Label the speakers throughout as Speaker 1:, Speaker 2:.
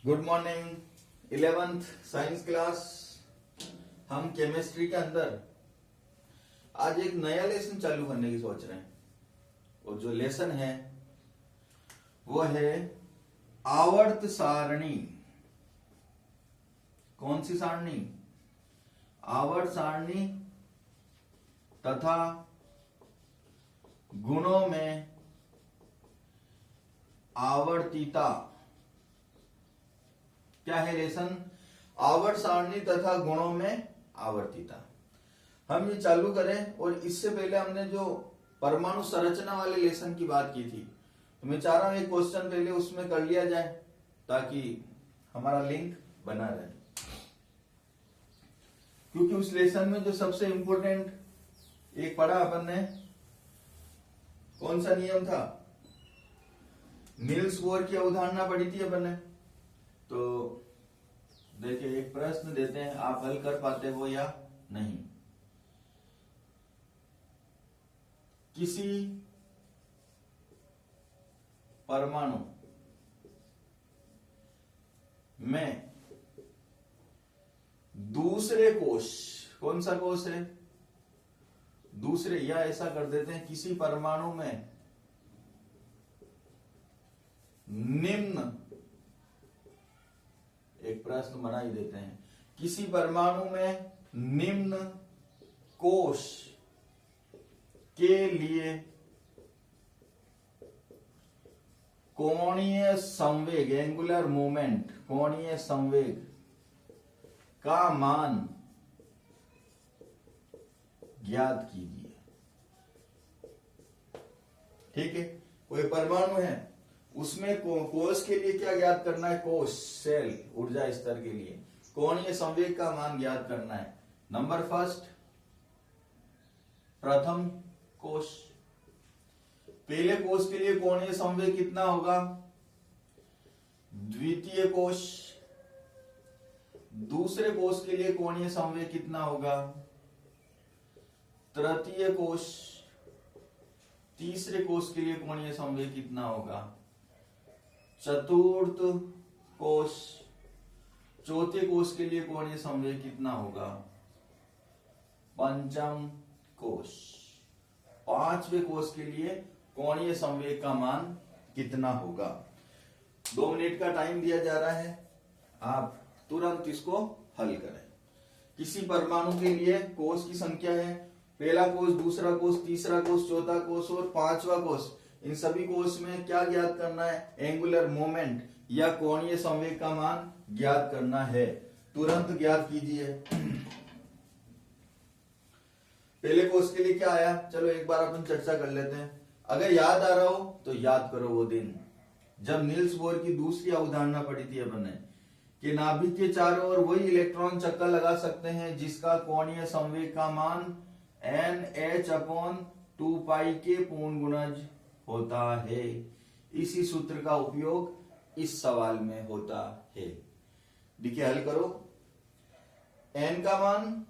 Speaker 1: Good morning 11th science class. हम chemistry के अंदर आज एक नया लेसन चालू करने की सोच रहे हैं और जो लेसन है वो है आवर्त सारणी। कौन सी सारणी? आवर्त सारणी तथा गुणों में आवर्तिता। क्या है लेसन? आवर्त सारणी तथा गुणों में आवर्तिता। हम ये चालू करें और इससे पहले हमने जो परमाणु संरचना वाले लेसन की बात की थी, तो मैं चाह रहा हूं एक क्वेश्चन पहले उसमें कर लिया जाए ताकि हमारा लिंक बना रहे। क्योंकि उस लेसन में जो सबसे इंपॉर्टेंट एक पढ़ा अपन ने, कौन सा नियम था? नील्स बोर की अवधारणा पढ़ी थी अपन ने। तो देखिए एक प्रश्न देते हैं, आप हल कर पाते हो या नहीं। किसी परमाणु में दूसरे कोश, कौन सा कोश है? दूसरे, या ऐसा कर देते हैं किसी परमाणु में निम्न, एक प्रश्न बना ही देते हैं, किसी परमाणु में निम्न कोश के लिए कोणीय संवेग, एंगुलर मोमेंट, कोणीय संवेग का मान ज्ञात कीजिए। ठीक है, कोई परमाणु है उसमें कोश के लिए क्या ज्ञात करना है? कोश, सेल, ऊर्जा स्तर के लिए कोणीय संवेग का मान ज्ञात करना है। नंबर फर्स्ट, प्रथम कोश। पहले कोश के लिए कोणीय संवेग कितना होगा? द्वितीय कोश। दूसरे कोश के लिए कोणीय संवेग कितना होगा? तृतीय कोश। तीसरे कोश के लिए कोणीय संवेग कितना होगा? चतुर्थ कोश। चौथे कोश के लिए कोणीय संवेग कितना होगा? पंचम कोश। पांचवे कोश के लिए कोणीय संवेग का मान कितना होगा? 2 मिनट का टाइम दिया जा रहा है, आप तुरंत इसको हल करें। किसी परमाणु के लिए कोश की संख्या है, पहला कोश, दूसरा कोश, तीसरा कोश, चौथा कोश और पांचवा कोश। इन सभी कोश में क्या ज्ञात करना है? एंगुलर मोमेंट या कोणीय संवेग का मान ज्ञात करना है। तुरंत ज्ञात कीजिए। पहले कोश के लिए क्या आया, चलो एक बार अपन चर्चा कर लेते हैं। अगर याद आ रहा हो तो याद करो वो दिन जब नील्स बोर की दूसरी अवधारणा पढ़ी थी अपन ने कि नाभिक के चारों ओर वही इलेक्ट्रॉन चक्कर लगा सकते हैं जिसका कोणीय संवेग का मान NH/2π के पूर्ण गुणज होता है। इसी सूत्र का उपयोग इस सवाल में होता है। देखिए हल करो। n का मान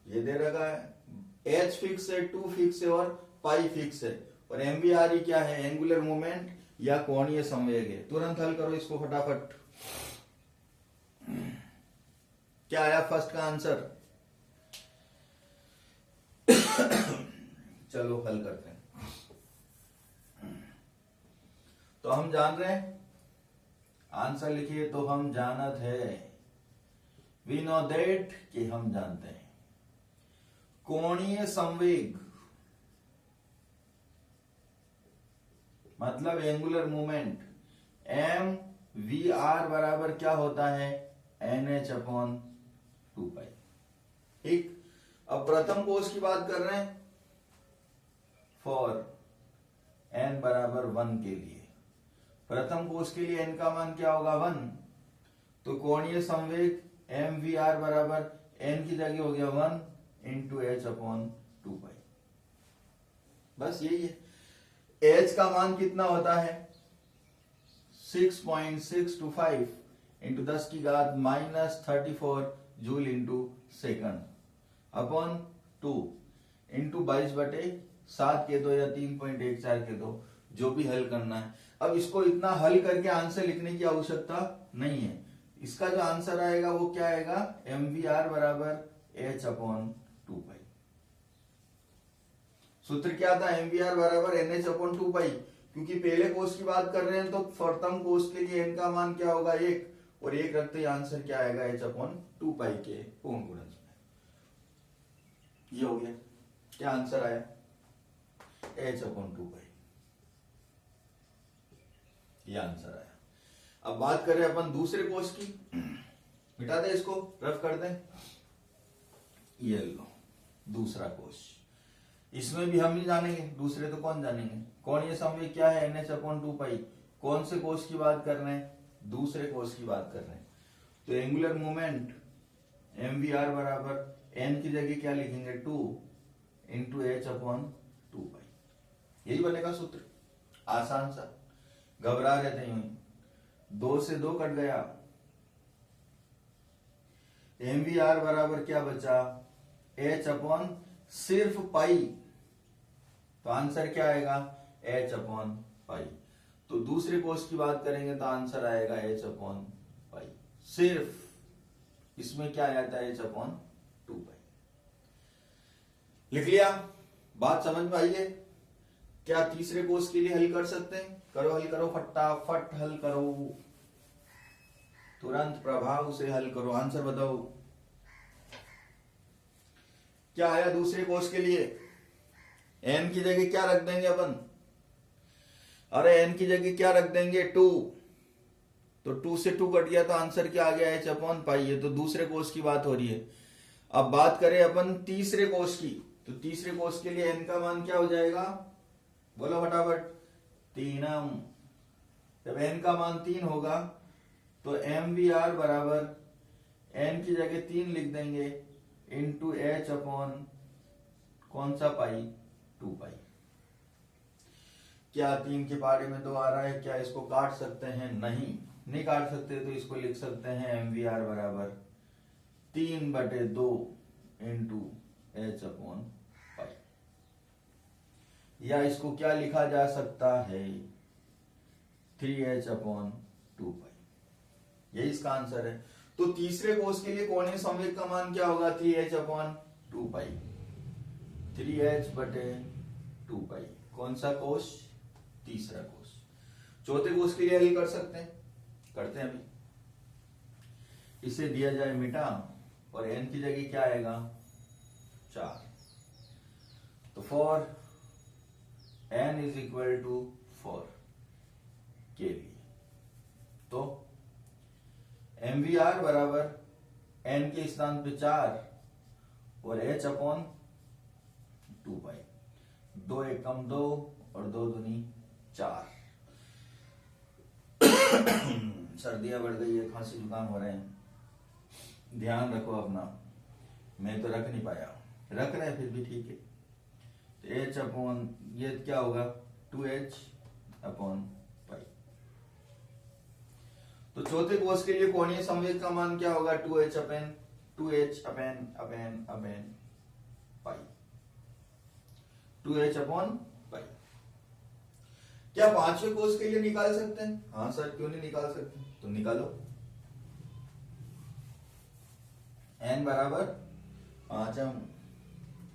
Speaker 1: ये दे रखा है, h फिक्स है, 2 फिक्स है और पाई फिक्स है, और MVRE क्या है? एंगुलर मोमेंट या कोणीय संवेग है। तुरंत हल करो इसको फटाफट। क्या आया फर्स्ट का आंसर? चलो हल करते हैं। तो हम जान रहे हैं, आंसर लिखिए। तो हम जानत है, वी नो दैट, कि हम जानते हैं कोणीय संवेग मतलब एंगुलर मोमेंट MVR बराबर क्या होता है? NH/2π। ठीक, अब प्रथम कोश की बात कर रहे हैं फॉर n बराबर 1 के लिए। प्रथम कोश के लिए n का मान क्या होगा? 1। तो कोणीय संवेग MVR बराबर n की जगह हो गया 1 × H/2π। बस यही है। h का मान कितना होता है? 6.625 × 10⁻34 जूल × सेकंड अपॉन 2 × 22/7 के 2 या 3.14 के 2, जो भी हल करना है। अब इसको इतना हल करके आंसर लिखने की आवश्यकता नहीं है, इसका जो आंसर आएगा वो क्या आएगा, mvr बराबर h अपॉन 2 पाई। सूत्र क्या था, mvr बराबर nh अपॉन 2 पाई। क्योंकि पहले कोस की बात कर रहे हैं तो प्रथम कोस के लिए n का मान क्या होगा 1, और 1 रखते ही आंसर क्या आएगा h अपॉन 2 पाई के पूर्ण गुणज में। ये हो गया, क्या आंसर आया, h अपॉन 2 पाई, ये आंसर आया। अब बात करें अपन दूसरे कोस की, मिटा दे इसको, रफ कर दें, ये लो दूसरा कोस। इसमें भी हम ही जानेंगे, दूसरे तो कौन जानेंगे। कोणीय संवेग क्या है, NH अपॉन 2 पाई। कौन से कोस की बात कर रहे हैं, दूसरे कोस की बात कर रहे हैं। तो एंगुलर मोमेंट mvr बराबर n की जगह क्या लिखेंगे 2 इंटू h अपॉन 2 पाई। यही बनेगा सूत्र, आसान सा, घबरा रहे थे यूं, 2 से 2 कट गया, mvr बराबर क्या बचा, h अपॉन सिर्फ पाई, तो आंसर क्या आएगा h अपॉन पाई। तो दूसरे कोस की बात करेंगे तो आंसर आएगा h अपॉन पाई, सिर्फ इसमें क्या आता है h अपॉन 2 पाई। लिख लिया, बात समझ में आई है। क्या तीसरे कोस के लिए हल कर सकते हैं, करो हल करो, फटाफट हल करो, तुरंत प्रभाव से हल करो, आंसर बताओ क्या आया दूसरे कोस के लिए। n की जगह क्या रख देंगे अपन, अरे n की जगह क्या रख देंगे 2, तो 2 से 2 कट गया तो आंसर क्या आ गया h अपॉन पाई। है तो दूसरे कोस की बात हो रही है। अब बात करें अपन तीसरे कोस की, तो तीसरे कोस के लिए n का मान क्या हो जाएगा, बोलो फटाफट, 3m। जब n का मान 3 होगा तो mvr बराबर n की जगह 3 लिख देंगे इंटू h अपॉन कौन सा पाई, 2 पाई। क्या 3 के पारे में 2 आ रहा है, क्या इसको काट सकते हैं, नहीं काट सकते, तो इसको लिख सकते हैं mvr बराबर 3/2 इंटू h अपॉन पाई। या इसको क्या लिखा जा सकता है, 3h अपॉन 2 पाई। यही इसका आंसर है। तो तीसरे कोस के लिए कोणीय संवेग का मान क्या होगा, 3h अपॉन 2 पाई, 3h/2 पाई। कौन सा कोस, तीसरा कोस। चौथे कोस के लिए हल कर सकते हैं, करते हैं अभी। इसे दिया जाए मिटा, और n की जगह क्या आएगा 4, तो for n is equal to 4 के लिए, तो mvr बराबर n के स्थान पे 4 और h अपॉन 2 पाई। 2 एकम 2 और 2 दूनी 4। सर्दियां बढ़ गई है, खांसी जुकाम हो रहे हैं, ध्यान रखो अपना। मैं तो रख नहीं पाया, रख रहे हैं फिर भी ठीक है। तो h अपॉन ये क्या होगा 2h अपॉन पाई। तो चौथे कोस के लिए कोणीय संवेग का मान क्या होगा, 2h upon pi, 2h upon pi. क्या पांचवें कोस के लिए निकाल सकते हैं, हाँ सर क्यों नहीं निकाल सकते, तो निकालो। n बराबर 5m,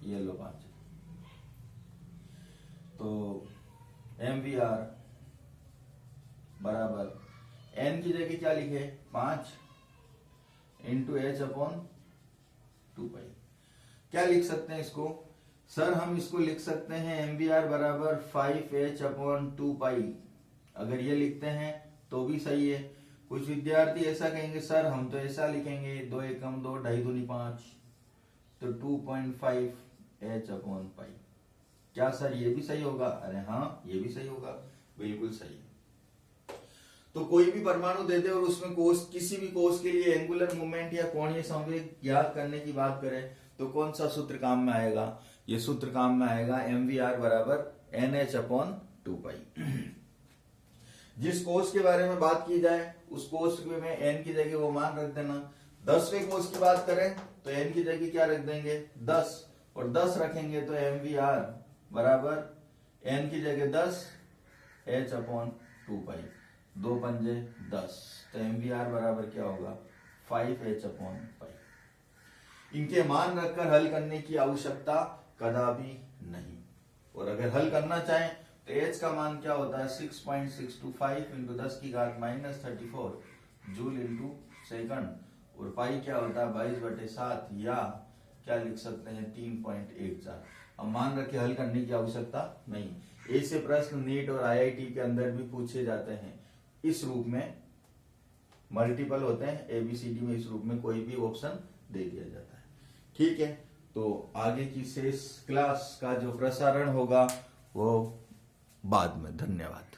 Speaker 1: ये लो 5, तो mvr बराबर n की जगह क्या लिखे 5 इंटू h अपॉन 2 पाई। क्या लिख सकते हैं इसको, सर हम इसको लिख सकते हैं mvr बराबर 5h अपॉन 2 पाई। अगर ये लिखते हैं तो भी सही है। कुछ विद्यार्थी ऐसा कहेंगे सर हम तो ऐसा लिखेंगे 2 एकम 2 2.5 दूनी 5, तो 2.5h अपॉन पाई। क्या सर ये भी सही होगा, अरे हाँ ये भी सही होगा, बिल्कुल सही। तो कोई भी परमाणु दे दे और उसमें कोस, किसी भी कोस के लिए एंगुलर मोमेंट या कोणीय संवेग ज्ञात करने की बात करें तो कौन सा सूत्र काम में आएगा, ये सूत्र काम में आएगा mvr बराबर nh अपॉन 2 पाई। जिस कोस के बारे में बात की जाए उस कोस में n की जगह वो मान रख देना। 10वें कोस की बात करें तो n की जगह क्या रख देंगे 10, और 10 रखेंगे तो mvr बराबर n की जगह 10 h अपॉन 2 पाई। 2 पंजे 10, तो MVR बराबर क्या होगा 5h/5। इनके मान रखकर हल करने की आवश्यकता कदापि नहीं। और अगर हल करना चाहें तो h का मान क्या होता है 6.625 इंटू 10 की घात -34 जूल इंटू सेकंड, और पाई क्या होता है 22/7, या क्या लिख सकते हैं 3.84। अब मान रखे हल करने की आवश्यकता नहीं। ऐसे प्रश्न नीट और IIT के अंदर भी पूछे जाते हैं इस रूप में, मल्टीपल होते हैं ABCD में, इस रूप में कोई भी ऑप्शन दे दिया जाता है। ठीक है, तो आगे की शेष क्लास का जो प्रसारण होगा वो बाद में। धन्यवाद।